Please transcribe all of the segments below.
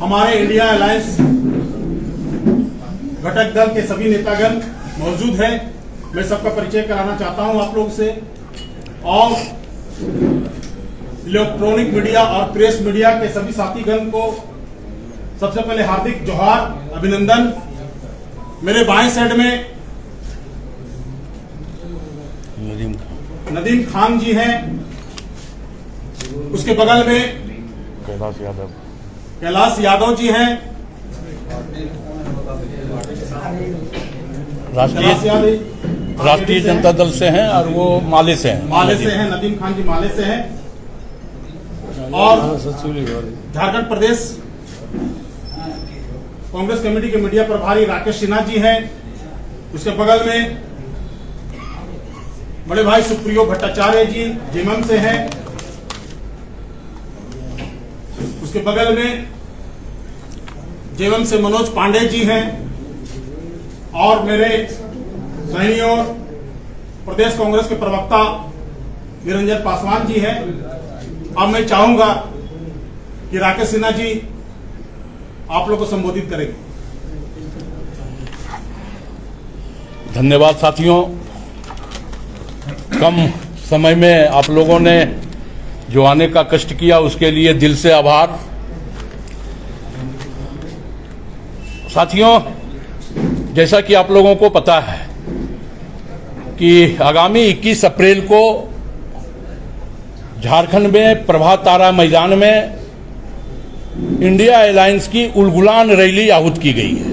हमारे India alliance घटक दल के सभी नेतागण मौजूद हैं। मैं सबका परिचय कराना चाहता हूं आप लोग से, और इलेक्ट्रॉनिक मीडिया और प्रेस मीडिया के सभी साथीगण को सबसे पहले हार्दिक जोहार, अभिनंदन। मेरे बाएं साइड में नदीम खान जी हैं, उसके बगल में कैलाश यादव जी हैं, राष्ट्रीय जनता दल से हैं और वो माले से हैं। नदीम खान जी माले से हैं। और झारखंड प्रदेश कांग्रेस कमेटी के मीडिया प्रभारी राकेश सिन्हा जी हैं। उसके बगल में बड़े भाई सुप्रियो भट्टाचार्य जी जेएमएम से हैं। उसके बगल में जेएमएम से मनोज पांडे जी हैं, और मेरे दाहिनी ओर प्रदेश कांग्रेस के प्रवक्ता निरंजन पासवान जी हैं। अब मैं चाहूंगा कि राकेश सिन्हा जी आप लोग को संबोधित करेंगे। धन्यवाद साथियों, कम समय में आप लोगों ने जो आने का कष्ट किया उसके लिए दिल से आभार। साथियों, जैसा कि आप लोगों को पता है कि आगामी 21 अप्रैल को झारखंड में प्रभात तारा मैदान में इंडिया अलायंस की उलगुलान रैली आहूत की गई है,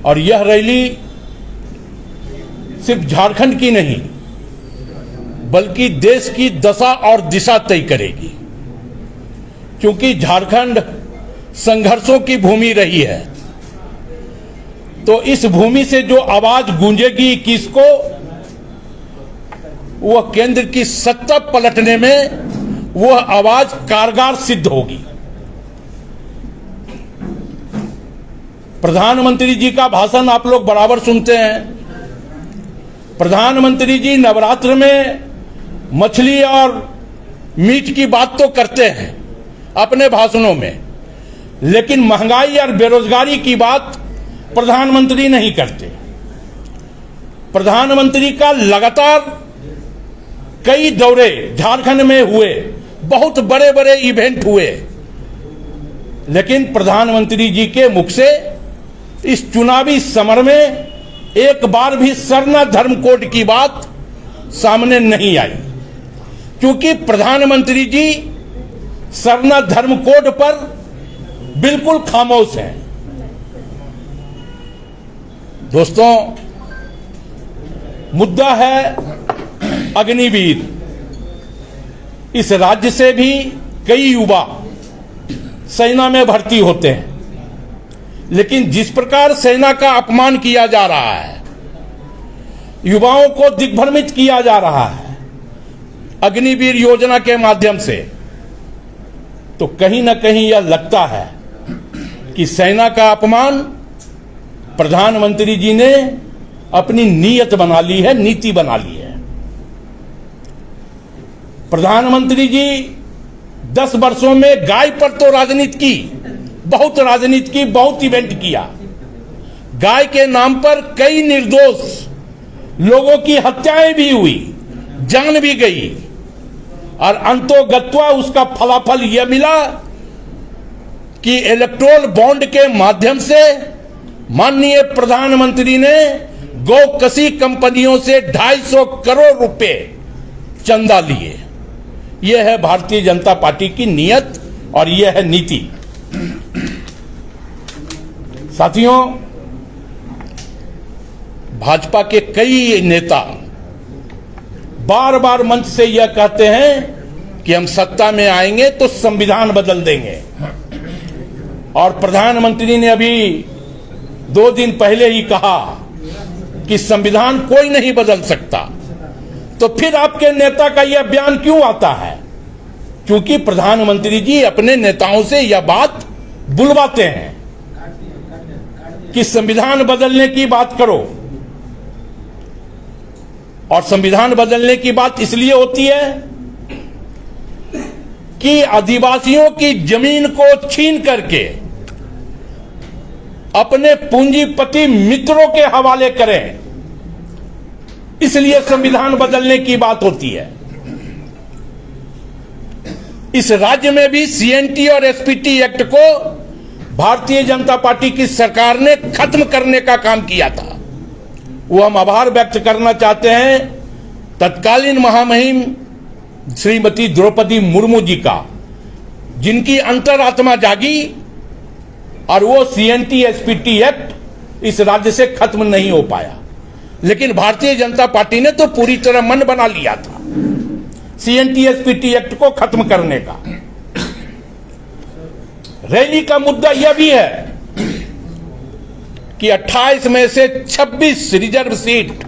और यह रैली सिर्फ झारखंड की नहीं बल्कि देश की दशा और दिशा तय करेगी, क्योंकि झारखंड संघर्षों की भूमि रही है। तो इस भूमि से जो आवाज गूंजेगी 21 को, वह केंद्र की सत्ता पलटने में वह आवाज कारगर सिद्ध होगी। प्रधानमंत्री जी का भाषण आप लोग बराबर सुनते हैं। प्रधानमंत्री जी नवरात्र में मछली और मीट की बात तो करते हैं अपने भाषणों में, लेकिन महंगाई और बेरोजगारी की बात प्रधानमंत्री नहीं करते। प्रधानमंत्री का लगातार कई दौरे झारखंड में हुए, बहुत बड़े बड़े इवेंट हुए, लेकिन प्रधानमंत्री जी के मुख से इस चुनावी समर में एक बार भी सरना धर्म कोड की बात सामने नहीं आई, क्योंकि प्रधानमंत्री जी सरना धर्म कोड पर बिल्कुल खामोश हैं। दोस्तों, मुद्दा है अग्निवीर। इस राज्य से भी कई युवा सेना में भर्ती होते हैं, लेकिन जिस प्रकार सेना का अपमान किया जा रहा है, युवाओं को दिग्भ्रमित किया जा रहा है अग्निवीर योजना के माध्यम से, तो कहीं ना कहीं यह लगता है कि सेना का अपमान प्रधानमंत्री जी ने अपनी नीयत बना ली है, नीति बना ली है। प्रधानमंत्री जी 10 वर्षों में गाय पर तो राजनीति की, बहुत राजनीति की, बहुत इवेंट किया। गाय के नाम पर कई निर्दोष लोगों की हत्याएं भी हुई, जान भी गई, और अंतोगत्वा उसका फलाफल यह मिला कि इलेक्टोरल बॉन्ड के माध्यम से माननीय प्रधानमंत्री ने गौकसी कंपनियों से 250 करोड़ रुपए चंदा लिए। यह है भारतीय जनता पार्टी की नीयत और यह है नीति। साथियों, भाजपा के कई नेता बार बार मंच से यह कहते हैं कि हम सत्ता में आएंगे तो संविधान बदल देंगे, और प्रधानमंत्री ने अभी 2 दिन पहले ही कहा कि संविधान कोई नहीं बदल सकता। तो फिर आपके नेता का यह बयान क्यों आता है? क्योंकि प्रधानमंत्री जी अपने नेताओं से यह बात बुलवाते हैं कि संविधान बदलने की बात करो, और संविधान बदलने की बात इसलिए होती है कि आदिवासियों की जमीन को छीन करके अपने पूंजीपति मित्रों के हवाले करें, इसलिए संविधान बदलने की बात होती है। इस राज्य में भी सीएनटी और एसपीटी एक्ट को भारतीय जनता पार्टी की सरकार ने खत्म करने का काम किया था। वो हम आभार व्यक्त करना चाहते हैं तत्कालीन महामहिम श्रीमती द्रौपदी मुर्मू जी का, जिनकी अंतरात्मा जागी और वो सीएनटी एसपीटी एक्ट इस राज्य से खत्म नहीं हो पाया। लेकिन भारतीय जनता पार्टी ने तो पूरी तरह मन बना लिया था सीएनटी एसपीटी एक्ट को खत्म करने का। रैली का मुद्दा यह भी है कि 28 में से 26 रिजर्व सीट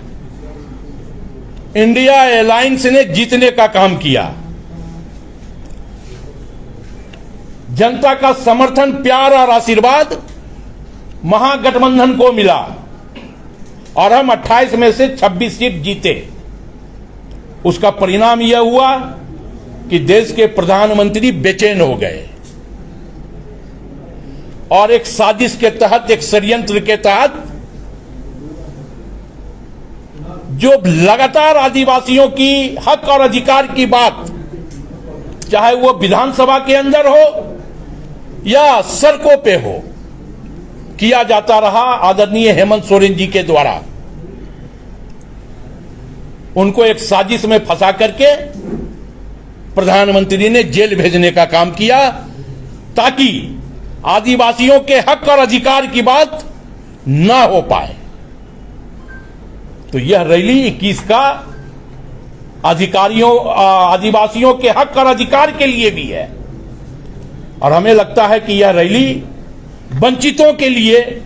इंडिया अलायंस ने जीतने का काम किया। जनता का समर्थन, प्यार और आशीर्वाद महागठबंधन को मिला और हम 28 में से 26 सीट जीते। उसका परिणाम यह हुआ कि देश के प्रधानमंत्री बेचैन हो गए और एक साजिश के तहत, एक षड्यंत्र के तहत जो लगातार आदिवासियों की हक और अधिकार की बात, चाहे वो विधानसभा के अंदर हो या सड़कों पे हो, किया जाता रहा आदरणीय हेमंत सोरेन जी के द्वारा। उनको एक साजिश में फंसा करके प्रधानमंत्री ने जेल भेजने का काम किया ताकि आदिवासियों के हक और अधिकार की बात ना हो पाए। तो यह रैली 21 का आदिवासियों के हक और अधिकार के लिए भी है और हमें लगता है कि यह रैली वंचितों के लिए,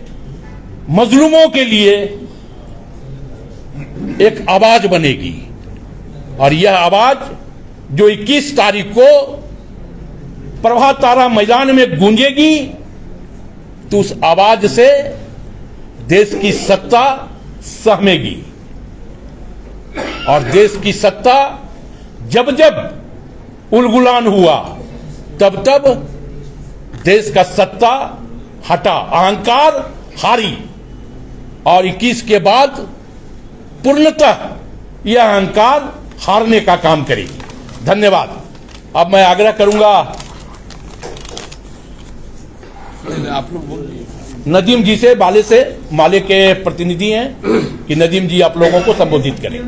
मजलूमों के लिए एक आवाज बनेगी और यह आवाज जो 21 तारीख को प्रभात तारा मैदान में गूंजेगी, तो उस आवाज से देश की सत्ता सहमेगी और देश की सत्ता जब जब उलगुलान हुआ तब तब देश का सत्ता हटा, अहंकार हारी और 21 के बाद पूर्णतः यह अहंकार हारने का काम करेगी। धन्यवाद। अब मैं आग्रह करूंगा आप लोग बोलिए। नदीम जी से, माले के प्रतिनिधि हैं, कि नदीम जी आप लोगों को संबोधित करें।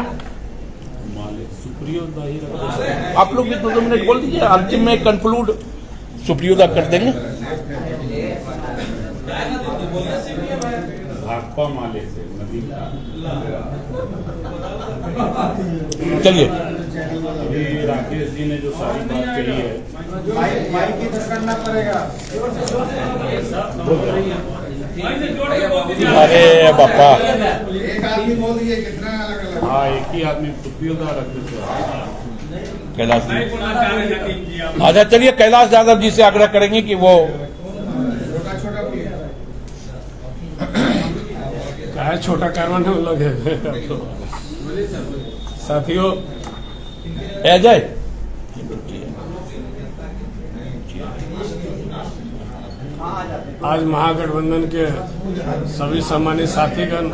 आप लोग भी 2 मिनट बोल दीजिए, अंतिम में कंक्लूड सुप्रियोदा कर देंगे। भाकपा माले से नदीम चलिए। अभी राकेश जी ने जो सारी बात कही है, माइक की तरफ करना पड़ेगा। अरे बापा, एक आदमी बोल दिए, कितना अलग-अलग? हाँ, एक ही आदमी सुप्रियोदा रख देते। कैलाश जी, अच्छा चलिए, कैलाश यादव जी से आग्रह करेंगे कि वो छोटा बोलिए। क्या छोटा कारवां में लगे साथियों। अजय आज महागठबंधन के सभी सम्मानित साथीगण,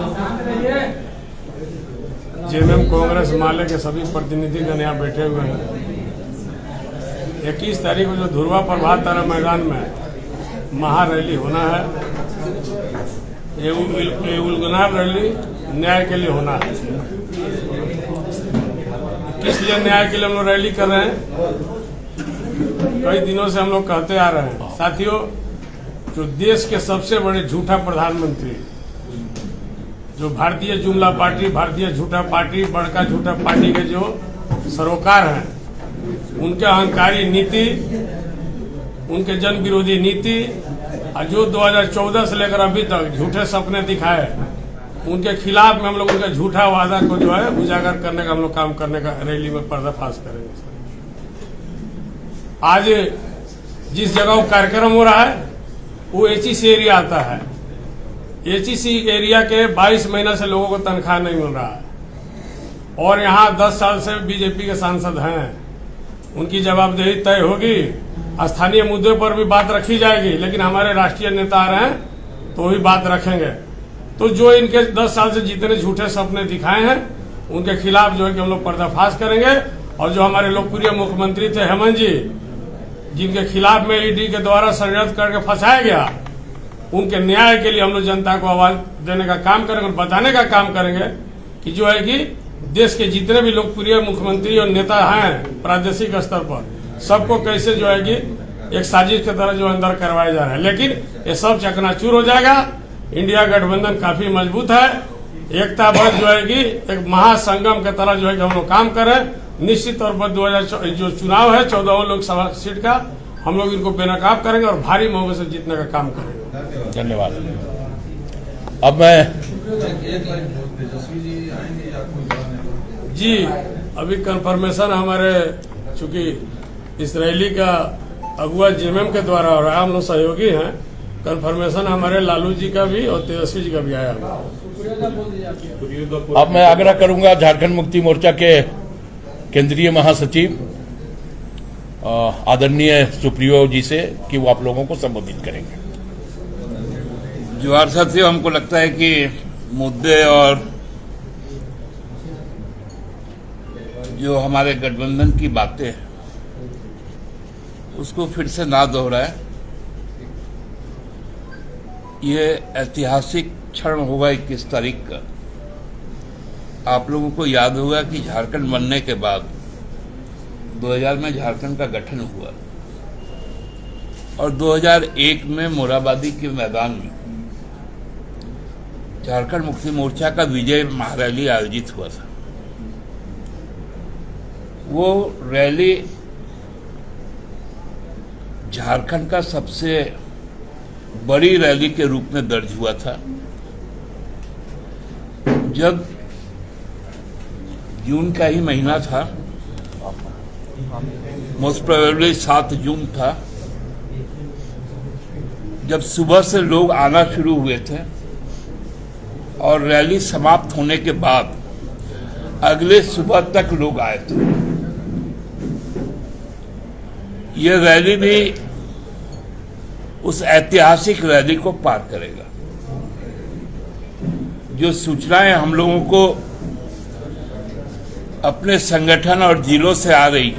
जेएमएम कांग्रेस माले के सभी प्रतिनिधिगण यहाँ बैठे हुए हैं। 21 तारीख को जो धुरवा प्रभात तारा मैदान में महारैली होना है, ये उलगुनार रैली न्याय के लिए होना है। किस लिए न्याय के लिए हम लोग रैली कर रहे हैं? कई दिनों से हम लोग कहते आ रहे हैं साथियों, जो देश के सबसे बड़े झूठा प्रधानमंत्री, जो भारतीय जुमला पार्टी, भारतीय झूठा पार्टी, बड़का झूठा पार्टी के जो सरोकार हैं, उनके अहंकारी नीति, उनके जन विरोधी नीति, और जो 2014 से लेकर अभी तक झूठे सपने दिखाए, उनके खिलाफ में हम लोग उनका झूठा वादा को जो है उजागर करने का हम लोग काम करने का रैली में पर्दाफाश करेंगे। आज जिस जगह वो कार्यक्रम हो रहा है वो एचईसी एरिया आता है। एचईसी एरिया के 22 महीना से लोगों को तनख्वाह नहीं मिल रहा है और यहाँ 10 साल से बीजेपी के सांसद हैं। उनकी जवाबदेही तय होगी। स्थानीय मुद्दों पर भी बात रखी जाएगी, लेकिन हमारे राष्ट्रीय नेता आ रहे हैं तो भी बात रखेंगे। तो जो इनके 10 साल से जितने झूठे सपने दिखाए हैं उनके खिलाफ जो है कि हम लोग पर्दाफाश करेंगे। और जो हमारे लोकप्रिय मुख्यमंत्री थे हेमंत जी, जिनके खिलाफ में ईडी के द्वारा षड्यंत्र करके फंसाया गया, उनके न्याय के लिए हम लोग जनता को आवाज देने का काम करेंगे और बताने का काम करेंगे कि जो है कि देश के जितने भी लोकप्रिय मुख्यमंत्री और नेता हैं प्रादेशिक स्तर पर, सबको कैसे जो है कि एक साजिश की तरह जो अंदर करवाया जा रहा है। लेकिन ये सब चकनाचूर हो जाएगा। इंडिया गठबंधन काफी मजबूत है, एकता बल जो है कि एक महासंगम की तरह जो है कि हम लोग काम करें। निश्चित तौर पर 2024 जो चुनाव है 14 लोकसभा सीट का, हम लोग इनको बेनकाब करेंगे और भारी मौके से जीतने का काम करेंगे। धन्यवाद। अब मैं जी अभी कंफर्मेशन हमारे चूंकि इस रैली का अगुआ जेएमएम के द्वारा हो रहा है, हम लोग सहयोगी हैं। कंफर्मेशन हमारे लालू जी का भी और तेजस्वी जी का भी आया हुआ। अब मैं आग्रह करूंगा झारखंड मुक्ति मोर्चा के केंद्रीय महासचिव आदरणीय सुप्रियो जी से कि वो आप लोगों को संबोधित करेंगे। जोहार साथियों, हमको लगता है कि मुद्दे और जो हमारे गठबंधन की बातें हैं उसको फिर से ना दोहराए। ये ऐतिहासिक क्षण होगा 21 तारीख का। आप लोगों को याद होगा कि झारखंड बनने के बाद 2000 में झारखंड का गठन हुआ और 2001 में मोरहाबादी के मैदान में झारखंड मुक्ति मोर्चा का विजय महारैली आयोजित हुआ था। वो रैली झारखंड का सबसे बड़ी रैली के रूप में दर्ज हुआ था। जब जून का ही महीना था, मोस्ट प्रोबेबली 7 जून था, जब सुबह से लोग आना शुरू हुए थे और रैली समाप्त होने के बाद अगले सुबह तक लोग आए थे। ये रैली भी उस ऐतिहासिक रैली को पार करेगा। जो सूचनाएं हम लोगों को अपने संगठन और जिलों से आ रही,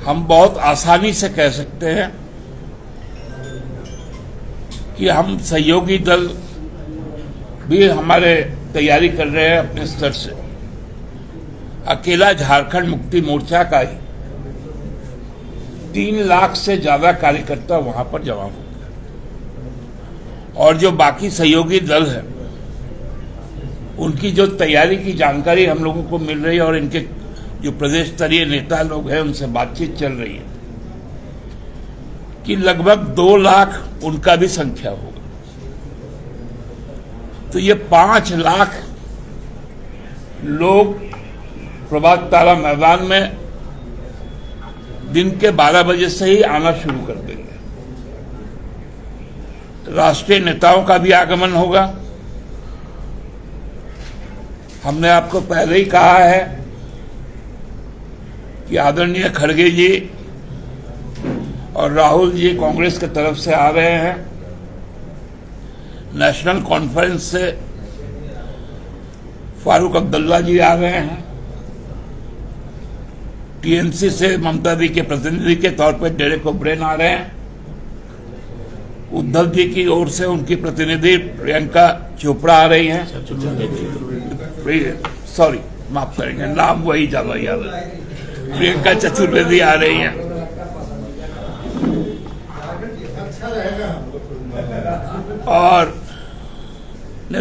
हम बहुत आसानी से कह सकते हैं कि हम सहयोगी दल भी हमारे तैयारी कर रहे हैं अपने स्तर से। अकेला झारखंड मुक्ति मोर्चा का ही 3 लाख से ज्यादा कार्यकर्ता वहां पर जमा हो गए और जो बाकी सहयोगी दल है उनकी जो तैयारी की जानकारी हम लोगों को मिल रही है और इनके जो प्रदेश स्तरीय नेता लोग हैं उनसे बातचीत चल रही है कि लगभग 2 लाख उनका भी संख्या होगा। तो ये 5 लाख लोग प्रभात तारा मैदान में दिन के 12 बजे से ही आना शुरू कर देंगे। राष्ट्रीय नेताओं का भी आगमन होगा। हमने आपको पहले ही कहा है कि आदरणीय खड़गे जी और राहुल जी कांग्रेस की तरफ से आ रहे हैं। नेशनल कॉन्फ्रेंस से फारूक अब्दुल्ला जी आ रहे हैं। टीएमसी से ममता दी के प्रतिनिधि के तौर पर डेरेक ओब्रेन आ रहे हैं। उद्धव जी की ओर से उनकी प्रतिनिधि प्रियंका चोपड़ा आ रही हैं। सॉरी, माफ करेंगे, नाम वही ज्यादा याद है। प्रियंका चतुर्वेदी आ रही हैं। और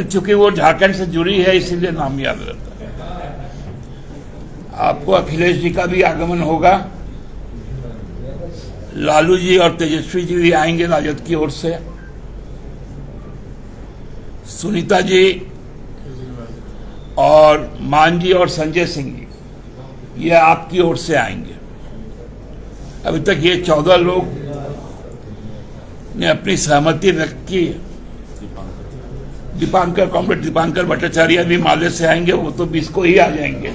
चूंकि वो झारखंड से जुड़ी है इसीलिए नाम याद रहता है। आपको अखिलेश जी का भी आगमन होगा। लालू जी और तेजस्वी जी भी आएंगे राजद की ओर से। सुनीता जी और मान जी और संजय सिंह जी ये आपकी ओर से आएंगे। अभी तक ये 14 लोग ने अपनी सहमति व्यक्त की। कॉमरेड दीपांकर भट्टाचार्य भी माले से आएंगे, वो तो 20 को ही आ जाएंगे।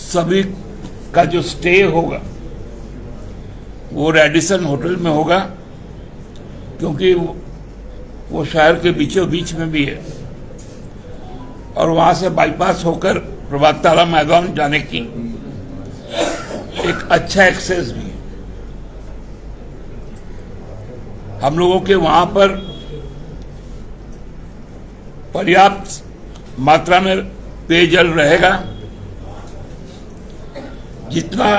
सभी का जो स्टे होगा वो रेडिसन होटल में होगा, क्योंकि वो शहर के बीचों बीच में भी है और वहां से बाईपास होकर प्रभात तारा मैदान जाने की एक अच्छा एक्सेस भी है। हम लोगों के वहां पर पर्याप्त मात्रा में पेयजल रहेगा, जितना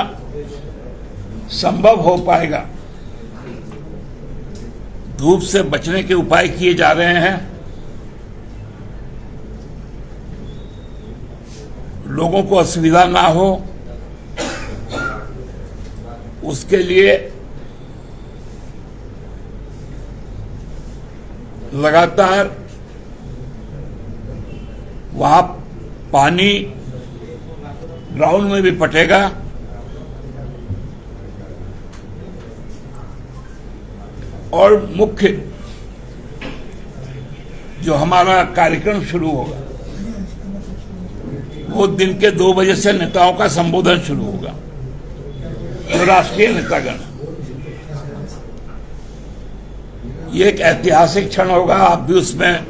संभव हो पाएगा। धूप से बचने के उपाय किए जा रहे हैं। लोगों को असुविधा ना हो उसके लिए लगातार वहां पानी ग्राउंड में भी पटेगा और मुख्य जो हमारा कार्यक्रम शुरू होगा वो दिन के 2 बजे से नेताओं का संबोधन शुरू होगा, जो राष्ट्रीय नेतागण। ये एक ऐतिहासिक क्षण होगा, आप भी उसमें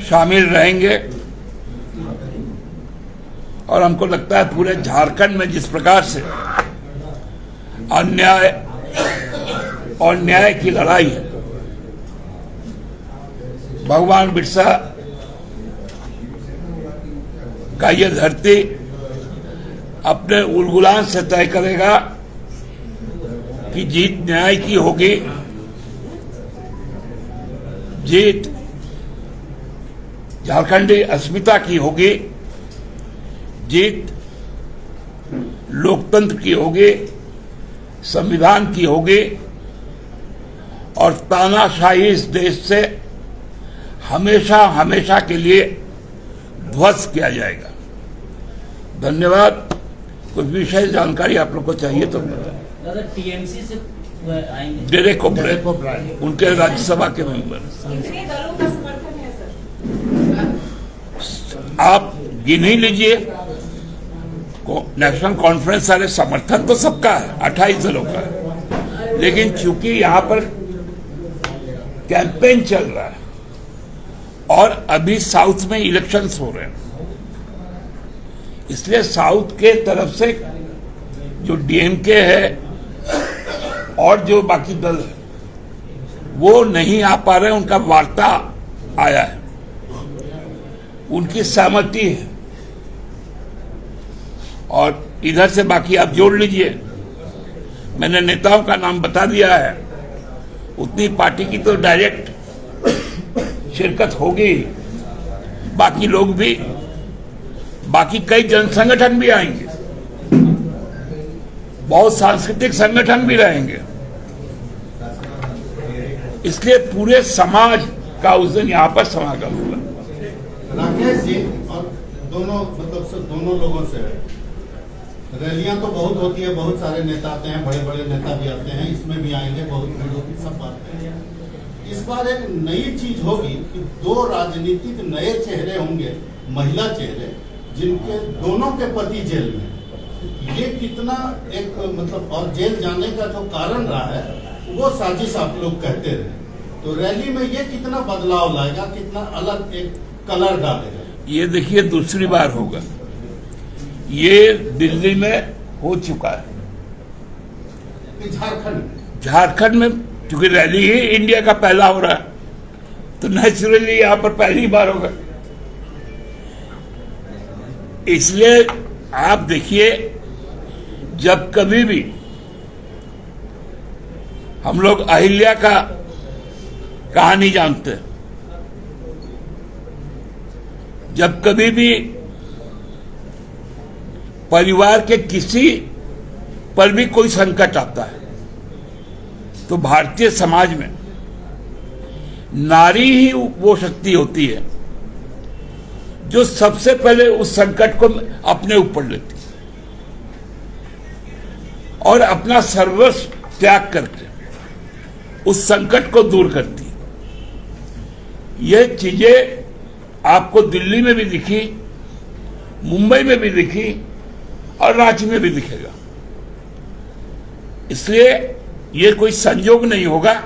शामिल रहेंगे और हमको लगता है पूरे झारखंड में जिस प्रकार से अन्याय और न्याय की लड़ाई है, भगवान बिरसा का ये धरती अपने उलगुलान से तय करेगा कि जीत न्याय की होगी, जीत झारखंडी अस्मिता की होगी, जीत लोकतंत्र की होगी, संविधान की होगी और तानाशाही इस देश से हमेशा हमेशा के लिए ध्वस्त किया जाएगा। धन्यवाद। कुछ विशेष जानकारी आप लोग को चाहिए तो दादा टीएमसी से आएंगे डेरेक ओब्रायन, उनके राज्यसभा के मेंबर। कितने दलों का समर्थन है सर? आप गिन ही लीजिए, नेशनल कॉन्फ्रेंस सारे समर्थन तो सबका है, 28 दलों का है, लेकिन चूंकि यहां पर कैंपेन चल रहा है और अभी साउथ में इलेक्शंस हो रहे हैं, इसलिए साउथ के तरफ से जो डीएमके है और जो बाकी दल है वो नहीं आ पा रहे, उनका वार्ता आया है, उनकी सहमति है और इधर से बाकी आप जोड़ लीजिए। मैंने नेताओं का नाम बता दिया है, उतनी पार्टी की तो डायरेक्ट शिरकत होगी, बाकी लोग भी, बाकी कई जन संगठन भी आएंगे, बहुत सांस्कृतिक संगठन भी रहेंगे, इसलिए पूरे समाज का उस दिन यहां पर समागम होगा। राकेश जी और दोनों लोगों से रैलियां तो बहुत होती है, बहुत सारे नेता आते हैं, बड़े बड़े नेता भी आते हैं, इसमें भी आएंगे, बहुत भीड़ होगी, सब बात है। इस बार एक नई चीज होगी कि 2 राजनीतिक नए चेहरे होंगे, महिला चेहरे, जिनके दोनों के पति जेल में। ये कितना एक मतलब, और जेल जाने का जो कारण रहा है वो साजिश आप लोग कहते रहे, तो रैली में ये कितना बदलाव लाएगा, कितना अलग एक कलर डालेगा? ये देखिए दूसरी बार होगा, ये दिल्ली में हो चुका है, झारखंड में क्योंकि रैली ही इंडिया का पहला हो रहा है, तो नेचुरली यहां पर पहली बार होगा। इसलिए आप देखिए, जब कभी भी हम लोग अहिल्या का कहानी जानते हैं, जब कभी भी परिवार के किसी पर भी कोई संकट आता है तो भारतीय समाज में नारी ही वो शक्ति होती है जो सबसे पहले उस संकट को अपने ऊपर लेती है और अपना सर्वस्व त्याग करके उस संकट को दूर करती है। ये चीजें आपको दिल्ली में भी दिखी, मुंबई में भी दिखी और राज्य में भी दिखेगा। इसलिए ये कोई संयोग नहीं होगा,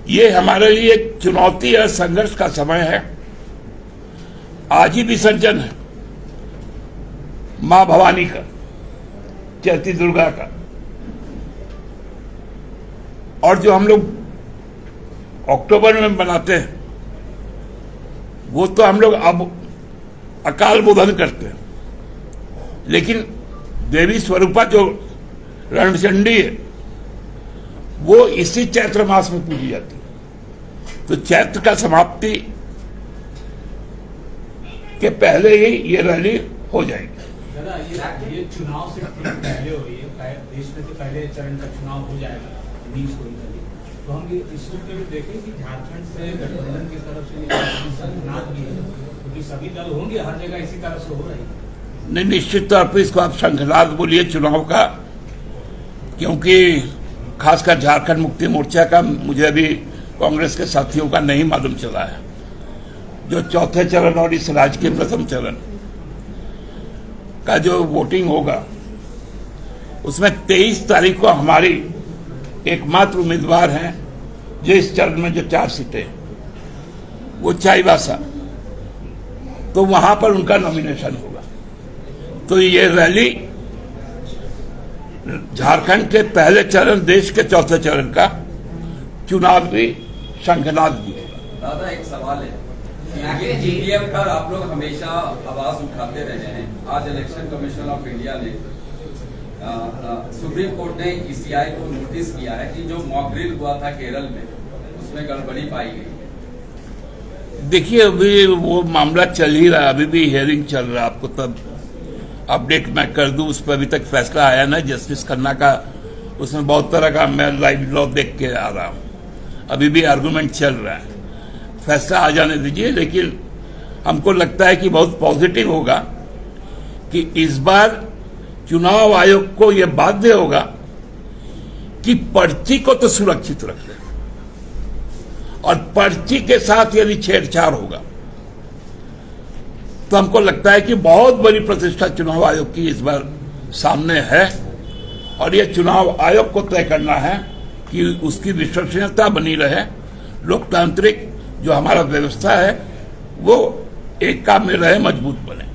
ये हमारे लिए एक चुनौती और संघर्ष का समय है। आज ही विसर्जन है मां भवानी का, चैती दुर्गा का, और जो हम लोग अक्टूबर में मनाते हैं वो तो हम लोग अब अकाल बोधन करते हैं, लेकिन देवी स्वरूपा जो रणचंडी है वो इसी चैत्र मास में पूजी जाती है। तो चैत्र का समाप्ति के पहले ही ये रैली हो जाएगी। दादा, ये चुनाव से पहले हो रही है, देश में तो पहले चरण का चुनाव हो जाएगा 19 को, तो हम इस में भी देखें कि झारखंड से गठबंधन की तरफ से संघनाद भी है, क्योंकि सभी दल होंगे, हर जगह इसी तरह से हो रही है। नहीं, निश्चित तौर पर इसको आप संघनाद बोलिए चुनाव का, क्योंकि खासकर झारखंड मुक्ति मोर्चा का मुझे अभी कांग्रेस के साथियों का नहीं मालूम चला है। जो चौथे चरण और इस राज्य के प्रथम चरण का जो वोटिंग होगा उसमें 23 तारीख को हमारी एकमात्र उम्मीदवार हैं जो इस चरण में जो 4 सीटें वो चाईबासा, तो वहां पर उनका नॉमिनेशन होगा। तो ये रैली झारखंड के पहले चरण, देश के चौथे चरण का चुनावी शंखनाद भी होगा। दादा, एक सवाल है, ईवीएम पर आप लोग हमेशा आवाज उठाते रहे हैं। आज इलेक्शन कमीशन ऑफ इंडिया ने सुप्रीम कोर्ट ने ईसीआई को नोटिस किया है कि जो मॉक ड्रिल हुआ था केरल में उसमें गड़बड़ी पाई गई। देखिए, अभी वो मामला चल ही रहा है, अभी भी हियरिंग चल रहा है। आपको तब अपडेट मैं कर दूं, उस पर अभी तक फैसला आया ना जस्टिस खन्ना का, उसमें बहुत तरह का मैं लाइव लॉ देख के आ रहा हूं। अभी भी आर्गुमेंट चल रहा है, फैसला आ जाने दीजिए। लेकिन हमको लगता है कि बहुत पॉजिटिव होगा कि इस बार चुनाव आयोग को यह बाध्य होगा कि पर्ची को तो सुरक्षित रखें, और पर्ची के साथ यदि छेड़छाड़ होगा तो हमको लगता है कि बहुत बड़ी प्रतिष्ठा चुनाव आयोग की इस बार सामने है, और यह चुनाव आयोग को तय करना है कि उसकी विश्वसनीयता बनी रहे, लोकतांत्रिक जो हमारा व्यवस्था है वो एक काम में रहे, मजबूत बने।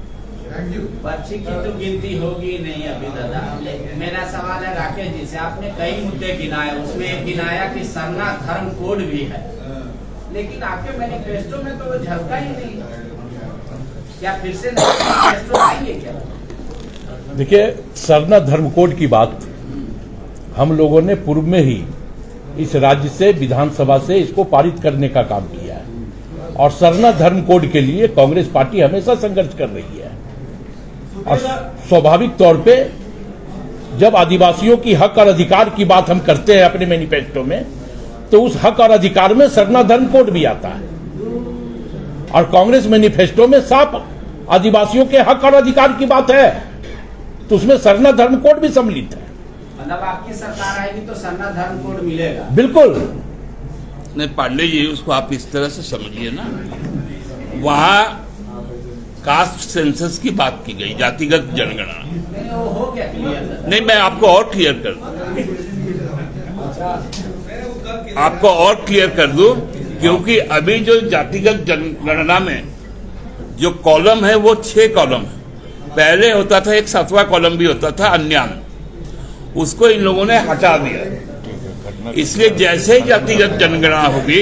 पर्ची की तो गिनती होगी नहीं अभी दादा। मेरा सवाल है राकेश जी से, आपने कई मुद्दे गिनाए, उसमें एक गिनाया कि सरना धर्म कोड भी है, लेकिन आपके मैनिफेस्टो में तो वो झलका ही नहीं। क्या फिर से मैनिफेस्टो आएंगे क्या? देखिए, सरना धर्म कोड की बात हम लोगों ने पूर्व में ही इस राज्य से विधानसभा से इसको पारित करने का काम किया है, और सरना धर्म कोड के लिए कांग्रेस पार्टी हमेशा संघर्ष कर रही है। और स्वाभाविक तौर पे जब आदिवासियों की हक और अधिकार की बात हम करते हैं अपने मैनिफेस्टो में, तो उस हक और अधिकार में सरना धर्म कोड भी आता है, और कांग्रेस मैनिफेस्टो में साफ आदिवासियों के हक और अधिकार की बात है, तो उसमें सरना धर्म कोड भी सम्मिलित है। मतलब आपकी सरकार आएगी तो सरना धर्म कोड मिलेगा? बिल्कुल नहीं पांडे जी, उसको आप इस तरह से समझिए ना, वहां कास्ट सेंसस की बात की गई, जातिगत जनगणना नहीं, वो हो गया क्लियर। नहीं, मैं आपको और क्लियर कर दूं, क्योंकि अभी जो जातिगत जनगणना में जो कॉलम है वो 6 कॉलम है। पहले होता था एक 7वां कॉलम भी होता था, अन्यान, उसको इन लोगों ने हटा दिया। इसलिए जैसे ही जातिगत जनगणना होगी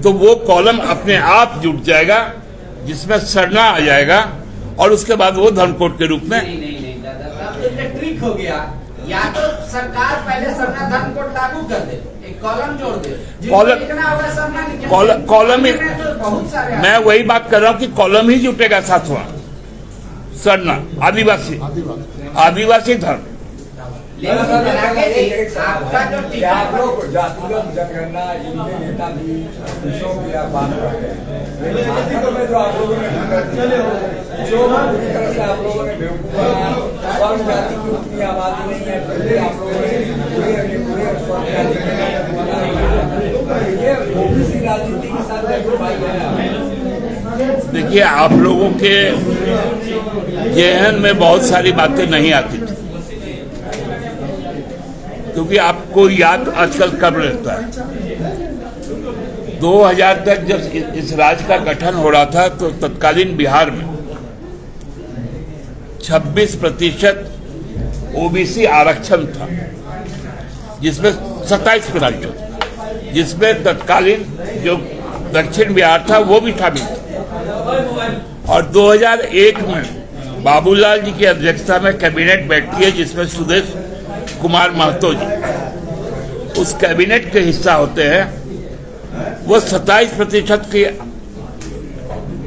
तो वो कॉलम अपने आप जुट जाएगा जिसमें सरना आ जाएगा, और उसके बाद वो धर्म कोड के रूप में। नहीं दादा, अब तो ट्रिक हो गया। या तो सरकार पहले सरना धर्म कोड लागू कर दे, एक कॉलम जोड़ दे, कॉलम ही, मैं वही बात कर रहा हूँ कि कॉलम ही जुटेगा 7वां, सरना आदिवासी धर्म। आपका जो आप लोग जातिगत जनगणना इनके नेता भी विषयों की बात करते हैं, में जो आप लोगों ने जो पूरी तरह से आप लोगों ने बेवकूफ बनाया, स्वर्ण जाति की उतनी आबादी नहीं है, फिर भी आप लोगों ने पूरे स्वर्ण जाति ये ओबीसी राजनीति के साथ भाई है। देखिए, आप लोगों के जेहन में बहुत सारी बातें नहीं आती थी, क्योंकि आपको याद आजकल कब रहता है। 2000 तक जब इस राज्य का गठन हो रहा था तो तत्कालीन बिहार में 26% ओबीसी आरक्षण था, जिसमें 27%, जिसमें तत्कालीन जो दक्षिण बिहार था वो भी शामिल था। और 2001 में बाबूलाल जी की अध्यक्षता में कैबिनेट बैठती है, जिसमें सुदेश कुमार महतो जी उस कैबिनेट के हिस्सा होते हैं। वो 27% की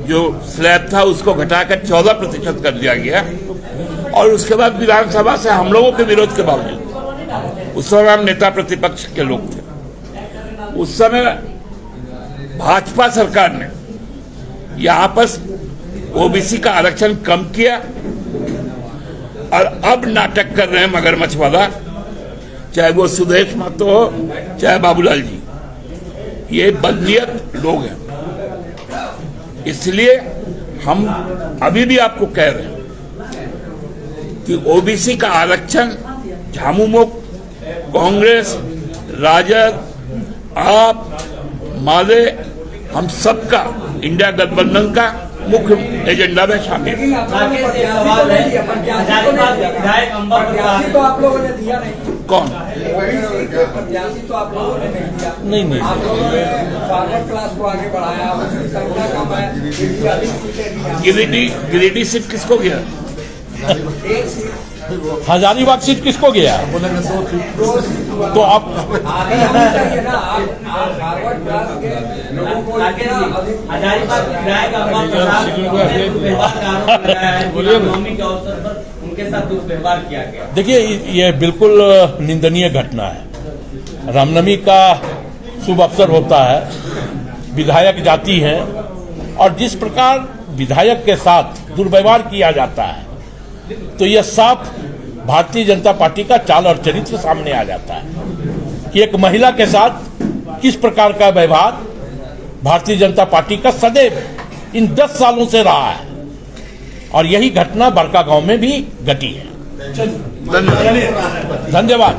जो स्लैब था उसको घटाकर 14% कर दिया गया। और उसके बाद विधानसभा से हम लोगों के विरोध के बावजूद, उस समय हम नेता प्रतिपक्ष के लोग थे, उस समय भाजपा सरकार ने यहाँ पर ओबीसी का आरक्षण कम किया और अब नाटक कर रहे हैं मगरमच्छ वाला, चाहे वो सुदेश महतो हो चाहे बाबूलाल जी, ये बदनीयत लोग हैं। इसलिए हम अभी भी आपको कह रहे हैं कि ओबीसी का आरक्षण झामुमो, कांग्रेस, राजद, आप, माले, हम सबका, इंडिया गठबंधन का मुख्य एजेंडा में शामिल है। प्रत्याशी तो आप लोगों ने दिया नहीं। कौन? प्रत्याशी तो आप लोगों ने नहीं दिया। आप लोगों ने फॉरवर्ड क्लास को आगे बढ़ाया, उसकी संख्या कम है। गिरिडीह सीट किसको गया? एक सीट हजारीबाग सीट किसको गया? तो आप आगे होनी चाहिए ना। आप फॉरवर्ड क्लास के लोगों को नवमी के अवसर पर उनके साथ दुर्व्यवहार किया गया। देखिए, ये बिल्कुल निंदनीय घटना है। रामनवमी का शुभ अवसर होता है, विधायक जाती है और जिस प्रकार विधायक के साथ दुर्व्यवहार किया जाता है, तो यह साफ भारतीय जनता पार्टी का चाल और चरित्र सामने आ जाता है कि एक महिला के साथ किस प्रकार का व्यवहार भारतीय जनता पार्टी का सदैव इन 10 सालों से रहा है। और यही घटना बड़कागांव में भी घटी है। धन्यवाद।